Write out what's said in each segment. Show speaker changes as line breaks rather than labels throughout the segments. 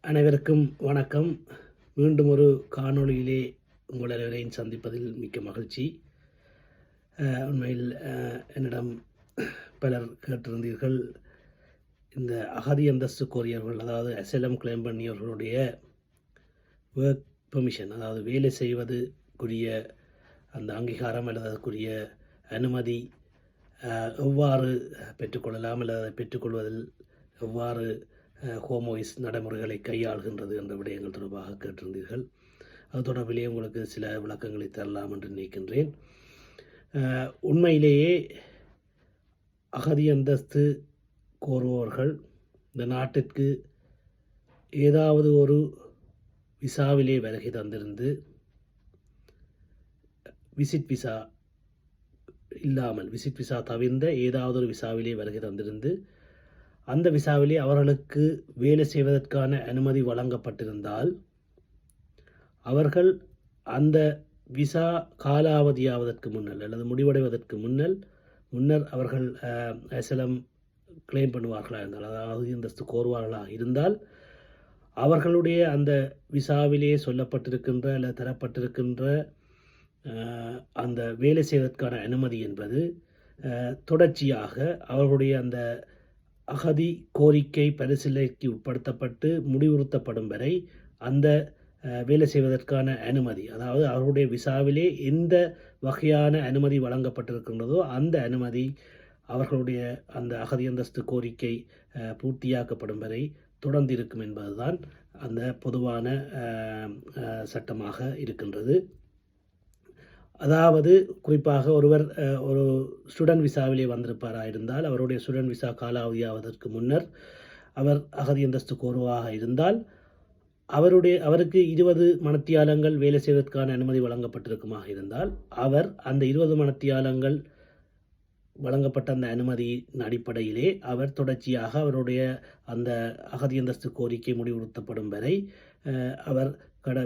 அனைவருக்கும் வணக்கம். மீண்டும் ஒரு காணொளியிலே உங்கள் அனைவரையும் சந்திப்பதில் மிக்க மகிழ்ச்சி. உண்மையில் என்னிடம் பலர் கேட்டிருந்தீர்கள், இந்த அகதி அந்தஸ்து கோரியவர்கள், அதாவது அசைலம் கிளைம் பண்ணியவர்களுடைய ஒர்க் பெர்மிஷன், அதாவது வேலை செய்வதுக்குரிய அந்த அங்கீகாரம் அல்லது அதுக்குரிய அனுமதி எவ்வாறு பெற்றுக்கொள்ளலாம் அல்லது அதை பெற்றுக்கொள்வதில் எவ்வாறு ஹோம் ஆஃபீஸ் நடைமுறைகளை கையாளுகின்றது என்ற விடயங்கள் தொடர்பாக கேட்டிருந்தீர்கள். அது தொடர்பிலே உங்களுக்கு சில விளக்கங்களை தரலாம் என்று நினைக்கின்றேன். உண்மையிலேயே அகதி அந்தஸ்து கோருபவர்கள் இந்த நாட்டிற்கு ஏதாவது ஒரு விசாவிலே வருகை தந்திருந்து விசிட் விசா இல்லாமல், விசிட் விசா தவிர்ந்த ஏதாவது ஒரு விசாவிலே வருகை தந்திருந்து அந்த விசாவிலே அவர்களுக்கு வேலை செய்வதற்கான அனுமதி வழங்கப்பட்டிருந்தால் அவர்கள் அந்த விசா காலாவதியாவதற்கு முன்னர் அல்லது முடிவடைவதற்கு முன்னர் அவர்கள் அசைலம் கிளைம் பண்ணுவார்களாக இருந்தால், அதாவது அந்தஸ்து கோருவார்களாக இருந்தால் அவர்களுடைய அந்த விசாவிலே சொல்லப்பட்டிருக்கின்ற அல்லது தரப்பட்டிருக்கின்ற அந்த வேலை செய்வதற்கான அனுமதி என்பது தொடர்ச்சியாக அவர்களுடைய அந்த அகதி கோரிக்கை பரிசீலனைக்கு உட்படுத்தப்பட்டு முடிவுறுத்தப்படும் வரை அந்த வேலை செய்வதற்கான அனுமதி, அதாவது அவர்களுடைய விசாவிலே எந்த வகையான அனுமதி வழங்கப்பட்டிருக்கின்றதோ அந்த அனுமதி அவர்களுடைய அந்த அகதி அந்தஸ்து கோரிக்கை பூர்த்தியாக்கப்படும் வரை தொடர்ந்து இருக்கும் என்பதுதான் அந்த பொதுவான சட்டமாக இருக்கின்றது. அதாவது குறிப்பாக ஒருவர் ஒரு ஸ்டூடெண்ட் விசாவிலே வந்திருப்பாராக இருந்தால் அவருடைய ஸ்டூடெண்ட் விசா காலாவதியாவதற்கு முன்னர் அவர் அகதி அந்தஸ்து கோருவாக இருந்தால் அவருக்கு 20 மணித்தியாலங்கள் வேலை செய்வதற்கான அனுமதி வழங்கப்பட்டிருக்குமாக இருந்தால் அவர் அந்த 20 மணித்தியாலங்கள் வழங்கப்பட்ட அந்த அனுமதியின் அடிப்படையிலே அவர் தொடர்ச்சியாக அவருடைய அந்த அகதி அந்தஸ்து கோரிக்கை முடிவுறுத்தப்படும் வரை அவர்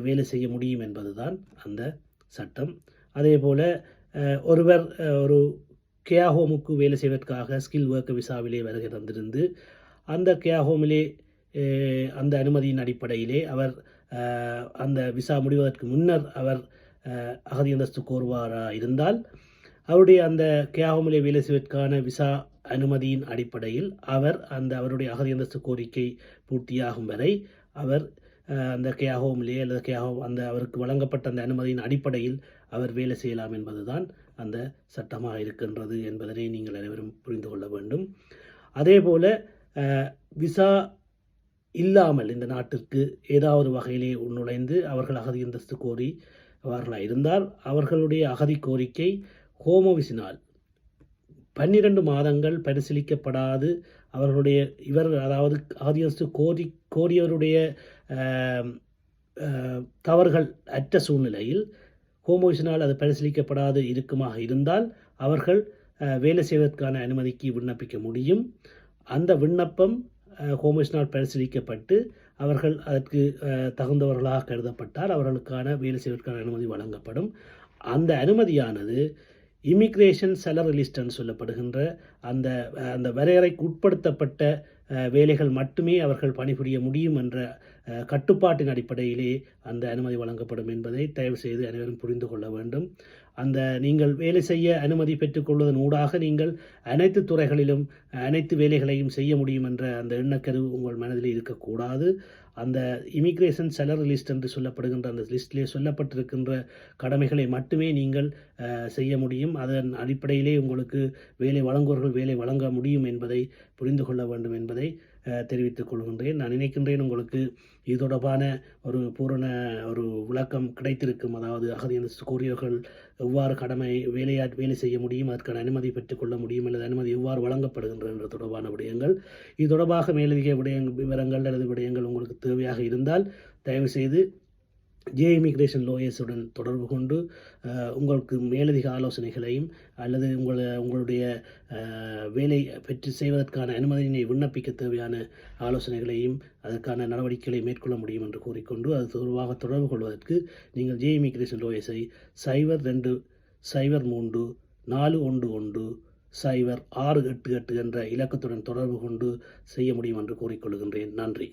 வேலை செய்ய முடியும் என்பதுதான் அந்த சட்டம். அதே போல் ஒருவர் ஒரு கேர் ஹோமுக்கு வேலை செய்வதற்காக ஸ்கில் ஒர்க்கர் விசாவிலே வருகை தந்திருந்து அந்த கேர் ஹோமிலே அந்த அனுமதியின் அடிப்படையிலே அவர் அந்த விசா முடிவதற்கு முன்னர் அவர் அகதி அந்தஸ்து கோருவாராக இருந்தால் அவருடைய அந்த கேர் ஹோமிலே வேலை செய்வதற்கான விசா அனுமதியின் அடிப்படையில் அவருடைய அகதி அந்தஸ்து கோரிக்கை பூர்த்தியாகும் வரை அவர் அந்த கேர் ஹோமிலே அல்லது அந்த அவருக்கு வழங்கப்பட்ட அந்த அனுமதியின் அடிப்படையில் அவர் வேலை செய்யலாம் என்பதுதான் அந்த சட்டமாக இருக்கின்றது என்பதனை நீங்கள் அனைவரும் புரிந்து கொள்ள வேண்டும். அதே போல் விசா இல்லாமல் இந்த நாட்டிற்கு ஏதாவது வகையிலே நுழைந்து அவர்கள் அகதி அந்தஸ்து கோரி அவர்களாக இருந்தால் அவர்களுடைய அகதி கோரிக்கை ஹோம் ஆஃபீஸினால் 12 மாதங்கள் பரிசீலிக்கப்படாது அவர்களுடைய அதாவது அகதி அந்தஸ்து கோரியவருடைய தவறுகள் அற்ற சூழ்நிலையில் ஹோம் ஆஃபீஸினால் அது பரிசீலிக்கப்படாது இருக்குமாக இருந்தால் அவர்கள் வேலை செய்வதற்கான அனுமதிக்கு விண்ணப்பிக்க முடியும். அந்த விண்ணப்பம் ஹோம் ஆஃபீஸினால் பரிசீலிக்கப்பட்டு அவர்கள் அதற்கு தகுந்தவர்களாக கருதப்பட்டால் அவர்களுக்கான வேலை செய்வதற்கான அனுமதி வழங்கப்படும். அந்த அனுமதியானது இமிக்ரேஷன் செலரி லிஸ்ட்னு சொல்லப்படுகின்ற அந்த வரையறைக்கு உட்படுத்தப்பட்ட வேலைகள் மட்டுமே அவர்கள் பணிபுரிய முடியும் என்ற கட்டுப்பாட்டின் அடிப்படையிலே அந்த அனுமதி வழங்கப்படும் என்பதை தயவு செய்து அனைவரும் புரிந்து கொள்ள வேண்டும். நீங்கள் வேலை செய்ய அனுமதி பெற்றுக்கொள்வதன் ஊடாக நீங்கள் அனைத்து துறைகளிலும் அனைத்து வேலைகளையும் செய்ய முடியும் என்ற அந்த எண்ணக்கரு உங்கள் மனதில் இருக்கக்கூடாது. அந்த இமிக்ரேஷன் செலரி லிஸ்ட் என்று சொல்லப்படுகின்ற அந்த லிஸ்டிலே சொல்லப்பட்டிருக்கின்ற கடமைகளை மட்டுமே நீங்கள் செய்ய முடியும். அதன் அடிப்படையிலே உங்களுக்கு வேலை வழங்குவர்கள் வேலை வழங்க முடியும் என்பதை புரிந்து கொள்ள வேண்டும் என்பதை தெரிவித்துக் கொள்கின்றேன். நான் நினைக்கின்றேன் உங்களுக்கு இது தொடர்பான ஒரு பூரண ஒரு விளக்கம் கிடைத்திருக்கும். அதாவது அகதி அந்தஸ்து கோரியவர்கள் எவ்வாறு வேலை செய்ய முடியும், அதற்கான அனுமதி பெற்றுக்கொள்ள முடியும் அல்லது அனுமதி எவ்வாறு வழங்கப்படுகின்றன என்ற தொடர்பான விடயங்கள், இது தொடர்பாக மேலதிக விவரங்கள் அல்லது விடயங்கள் உங்களுக்கு தேவையாக இருந்தால் தயவு செய்து ஜே இமிக்ரேஷன் லோயர்ஸுடன் தொடர்பு கொண்டு உங்களுக்கு மேலதிக ஆலோசனைகளையும் அல்லது உங்களுடைய வேலை பெற்று செய்வதற்கான அனுமதியினை விண்ணப்பிக்க தேவையான ஆலோசனைகளையும் அதற்கான நடவடிக்கைகளை மேற்கொள்ள முடியும் என்று கூறிக்கொண்டு அது தொடர்பாக தொடர்பு கொள்வதற்கு நீங்கள் ஜே இமிக்ரேஷன் லோயர்ஸை 02-31411-068 என்ற இலக்கத்துடன் தொடர்பு கொண்டு செய்ய முடியும் என்று கூறிக்கொள்கின்றேன். நன்றி.